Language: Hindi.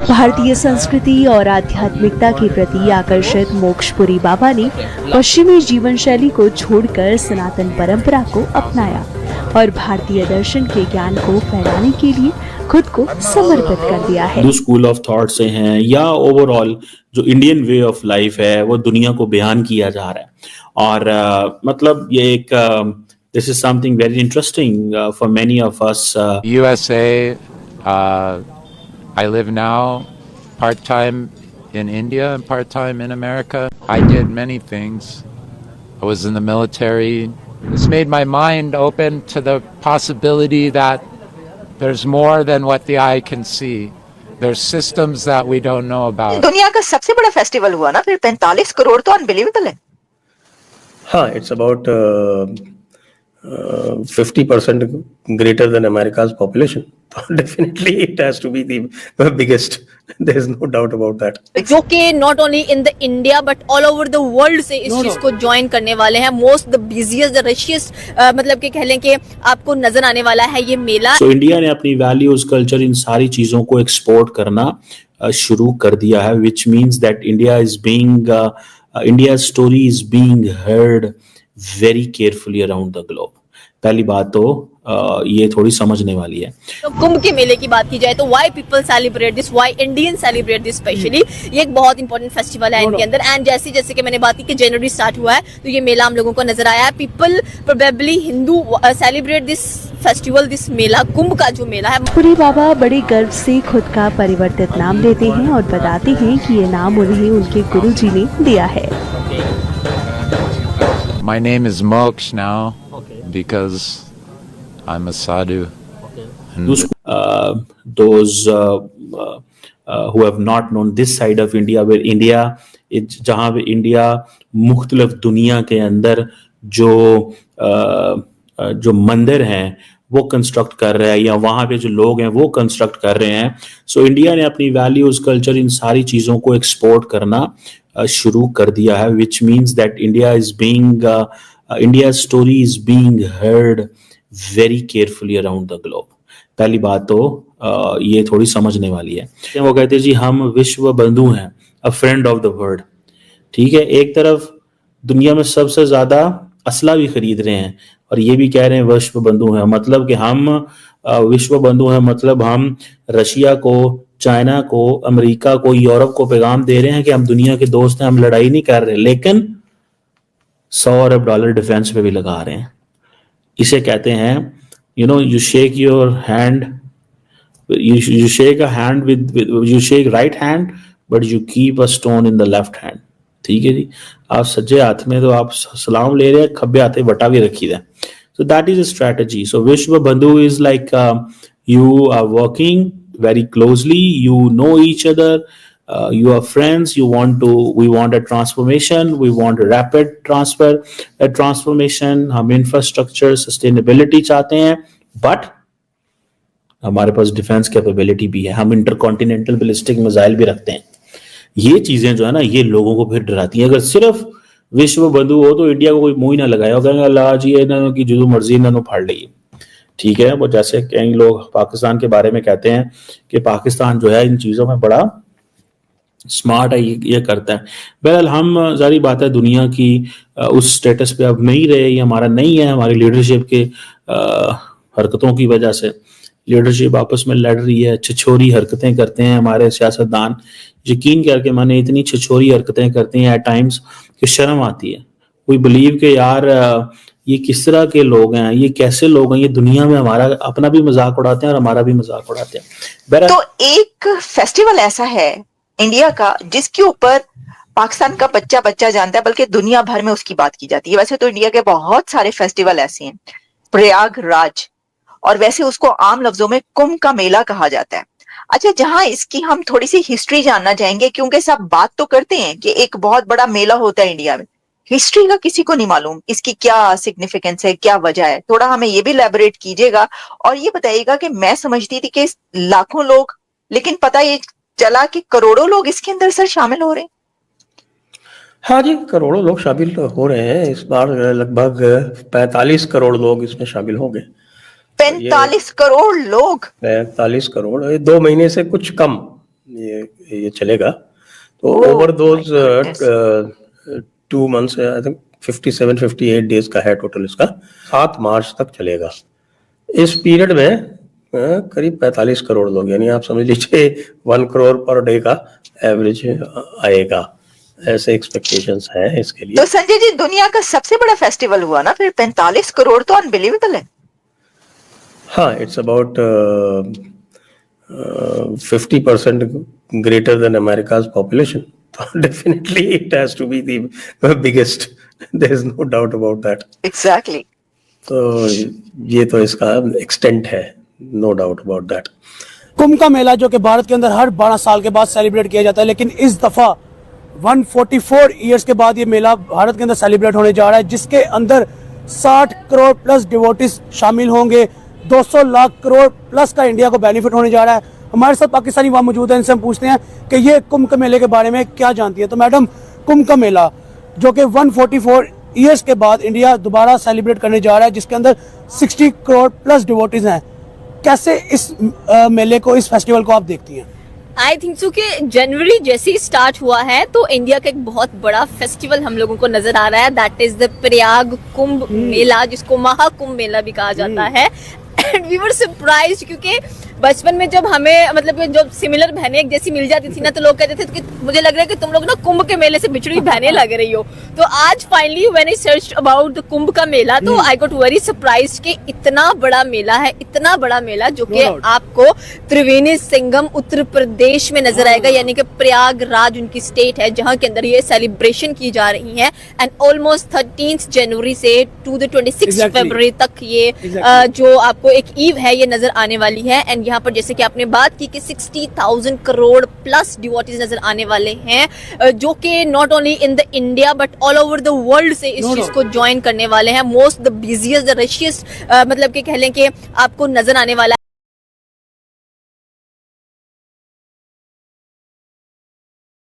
भारतीय संस्कृति और आध्यात्मिकता के प्रति आकर्षित मोक्षपुरी बाबा ने पश्चिमी जीवन शैली को छोड़कर सनातन परंपरा को अपनाया और भारतीय दर्शन के ज्ञान को फैलाने के लिए खुद को समर्पित कर दिया है। जो स्कूल ऑफ थॉट से हैं या ओवरऑल जो इंडियन वे ऑफ लाइफ है वो दुनिया को बयान किया जा रहा है और मतलब ये एक this is something very interesting for many of us. USA, I live now part-time in India and part-time in America. I did many things. I was in the military. This made my mind open to the possibility that there's more than what the eye can see. There's systems that we don't know about. दुनिया का सबसे बड़ा फेस्टिवल हुआ ना, फिर 45 करोड़ तो अनबिलीवेबल है। हाँ, it's about 50% greater than America's population. So definitely it has to be the biggest. There is no doubt about that. जो कि not only in the India but all over the world से इस चीज को ज्वाइन करने वाले हैं। Most the busiest, the richest, मतलब कि कह लें कि आपको नजर आने वाला है ये मेला। So इंडिया ने अपनी वैल्यूज, कल्चर, इन सारी चीजों को एक्सपोर्ट करना शुरू कर दिया है, which means that India's story is being heard very carefully around the globe. पहली बात तो ये थोड़ी समझने वाली है। तो कुंभ के मेले की बात की जाए तो why people celebrate this, why Indians celebrate this specially, ये एक बहुत इंपॉर्टेंट फेस्टिवल है इनके अंदर। एंड जैसे कि मैंने बात की कि जनवरी स्टार्ट हुआ है तो ये मेला हम लोगों को नजर आया है। People probably Hindu celebrate this festival, this mela, Kumbh का जो मेला है। पुरी बाबा बड़े गर्व से खुद का परिवर्तित नाम लेते हैं और बताते हैं कि ये नाम उन्हें उनके गुरुजी ने दिया है। My name is Moksha now because I'm a sadhu. Those who have not known this side of India, where India, जहाँ पे इंडिया मुख्तलिफ दुनिया के अंदर जो मंदिर हैं वो कंस्ट्रक्ट कर रहा है या वहाँ पे जो लोग हैं वो कंस्ट्रक्ट कर रहे हैं। सो इंडिया ने अपनी वैल्यूज, कल्चर, इन सारी चीज़ों को एक्सपोर्ट करना शुरू कर दिया है, which means that India's story is being heard very carefully around the globe. पहली बात तो ये थोड़ी समझने वाली है। वो कहते हैं जी हम विश्व बंधु हैं, a friend of the world। ठीक है, एक तरफ दुनिया में सबसे ज्यादा असला भी खरीद रहे हैं और ये भी कह रहे हैं विश्व बंधु हैं, मतलब कि हम विश्व बंधु हैं, मतलब हम रशिया को, चाइना को, अमेरिका को, यूरोप को पैगाम दे रहे हैं कि हम दुनिया के दोस्त हैं, हम लड़ाई नहीं कर रहे, लेकिन $100 अरब डिफेंस पे भी लगा रहे हैं। इसे कहते हैं you shake your hand, you shake a hand with you shake right hand but you keep a stone in the left hand। ठीक है जी, आप सज्जे हाथ में तो आप सलाम ले रहे हैं, खब्बे हाथे बटा भी रखी है। So that is a strategy. So Vishwa Bandhu is like you are working very closely, you know each other, you are friends, we want a transformation, we want a rapid transformation, हम infrastructure, sustainability चाहते हैं, but हमारे पास डिफेंस कैपेबिलिटी भी है, हम इंटरकॉन्टिनेंटल बैलिस्टिक मिसाइल भी रखते हैं। ये चीजें जो है ना ये लोगों को फिर डराती हैं। अगर सिर्फ विश्व बंधु हो तो इंडिया को कोई मुंह ही ना लगाए और कहेंगे अल्लाह जी इन्होंने की जो मर्जी इन्होंने फाड़ ली। ठीक है, वो जैसे कई लोग पाकिस्तान के बारे में कहते हैं कि पाकिस्तान जो है इन चीजों में बड़ा स्मार्ट है, ये करता है। बहरहाल हम जारी बात है दुनिया की उस स्टेटस पे अब नहीं रहे, ये हमारा नहीं है, हमारी लीडरशिप के हरकतों की वजह से लीडरशिप आपस में लड़ रही है, छिछोरी हरकतें करते हैं हमारे सियासतदान। यकीन करके मैंने इतनी छिछोरी हरकतें करते हैं एट टाइम्स कि शर्म आती है। वी बिलीव के यार ये किस तरह के लोग हैं, ये कैसे लोग हैं, ये दुनिया में हमारा अपना भी मजाक उड़ाते हैं और हमारा भी मजाक उड़ाते हैं। तो एक फेस्टिवल ऐसा है इंडिया का जिसके ऊपर पाकिस्तान का बच्चा बच्चा जानता है, बल्कि दुनिया भर में उसकी बात की जाती है। वैसे तो इंडिया के बहुत सारे फेस्टिवल ऐसे हैं, प्रयागराज, और वैसे उसको आम लफ्जों में कुंभ का मेला कहा जाता है। अच्छा, जहां इसकी हम थोड़ी सी हिस्ट्री जानना चाहेंगे, क्योंकि सब बात तो करते हैं कि एक बहुत बड़ा मेला होता है इंडिया में, हिस्ट्री का किसी को नहीं मालूम, इसकी क्या सिग्निफिकेंस है, क्या वजह है। थोड़ा हमें ये भी इलैबोरेट कीजिएगा और ये बताइएगा कि मैं समझती थी कि लाखों लोग, लेकिन पता ये चला कि करोड़ों लोग इसके अंदर सर शामिल हो रहे हैं। हाँ जी, करोड़ों लोग शामिल हो रहे हैं। इस बार लगभग 45 करोड़ लोग इसमें शामिल होंगे। 45 करोड़ लोग, 45 करोड़, 2 महीने से कुछ कम ये चलेगा। तो Oh over my those goodness. 2 months I think 57-58 days का है टोटल इसका, 7 मार्च तक चलेगा। इस पीरियड में करीब 45 करोड़ लोग, यानी आप समझ लीजिए 1 करोड़ पर डे का एवरेज आएगा, ऐसे एक्सपेक्टेशंस हैं इसके लिए। तो संजय जी, दुनिया का सबसे बड़ा फेस्टिवल हुआ ना फिर, 45 करोड़ तो अनबिलीवेबल है। हाँ, it's about 50% greater than America's population, तो definitely it has to be the biggest, there is no doubt about that. Exactly. तो ये तो इसका एक्सटेंट है, no doubt about that. Kumbh का मेला जो कि भारत के अंदर हर 12 साल के बाद सेलिब्रेट किया जाता है, लेकिन इस दफा 144 ईयर्स के बाद ये मेला भारत के अंदर सेलिब्रेट होने जा रहा है, जिसके अंदर 60 करोड़ प्लस डिवोटीज शामिल होंगे। 200 लाख करोड़ प्लस का इंडिया को बेनिफिट होने जा रहा है। हमारे साथ पाकिस्तानी वहाँ मौजूद है, इनसे हम पूछते हैं कि ये कुंभ के मेले के बारे में क्या जानती है। तो मैडम, कुंभ का मेला जो कि 144 ईयर्स के बाद इंडिया दोबारा सेलिब्रेट करने जा रहा है, जिसके अंदर 60 करोड़ प्लस डिवोटीज हैं, कैसे इस मेले को, इस फेस्टिवल को आप देखती हैं? आई थिंक सो कि जनवरी जैसे ही स्टार्ट हुआ है तो इंडिया का एक बहुत बड़ा फेस्टिवल हम लोगों को नजर आ रहा है, that is the Prayag Kumbh Mela, जिसको महाकुंभ मेला भी कहा जाता है। एंड वी वर सरप्राइज्ड, क्योंकि बचपन में जब हमें मतलब जब सिमिलर बहनें एक जैसी मिल जाती थी ना, तो लोग कहते थे कि मुझे लग रहा है कि तुम लोग ना कुंभ के मेले से बिछड़ी बहनें लग रही हो। तो आज finally when I search about the Kumbh का मेला, तो आई गॉट वेरी सरप्राइज्ड कि इतना बड़ा मेला है, इतना बड़ा मेला जो कि आपको त्रिवेणी संगम उत्तर प्रदेश में नजर आएगा, यानी कि प्रयागराज उनकी स्टेट है जहां के अंदर ये सेलिब्रेशन की जा रही है। एंड ऑलमोस्ट 13 जनवरी से टू द 26 फरवरी तक ये जो आपको एक ईव है ये नजर आने वाली है। एंड यहाँ पर जैसे कि आपने बात की कि 60,000 करोड़ प्लस डिवोटीज नजर आने वाले हैं, जो कि not only in the India but all over the world से इस चीज को ज्वाइन करने वाले हैं। मोस्ट द बिजिएस्ट द रशियस्ट मतलब कि कह लें कि आपको नजर आने वाला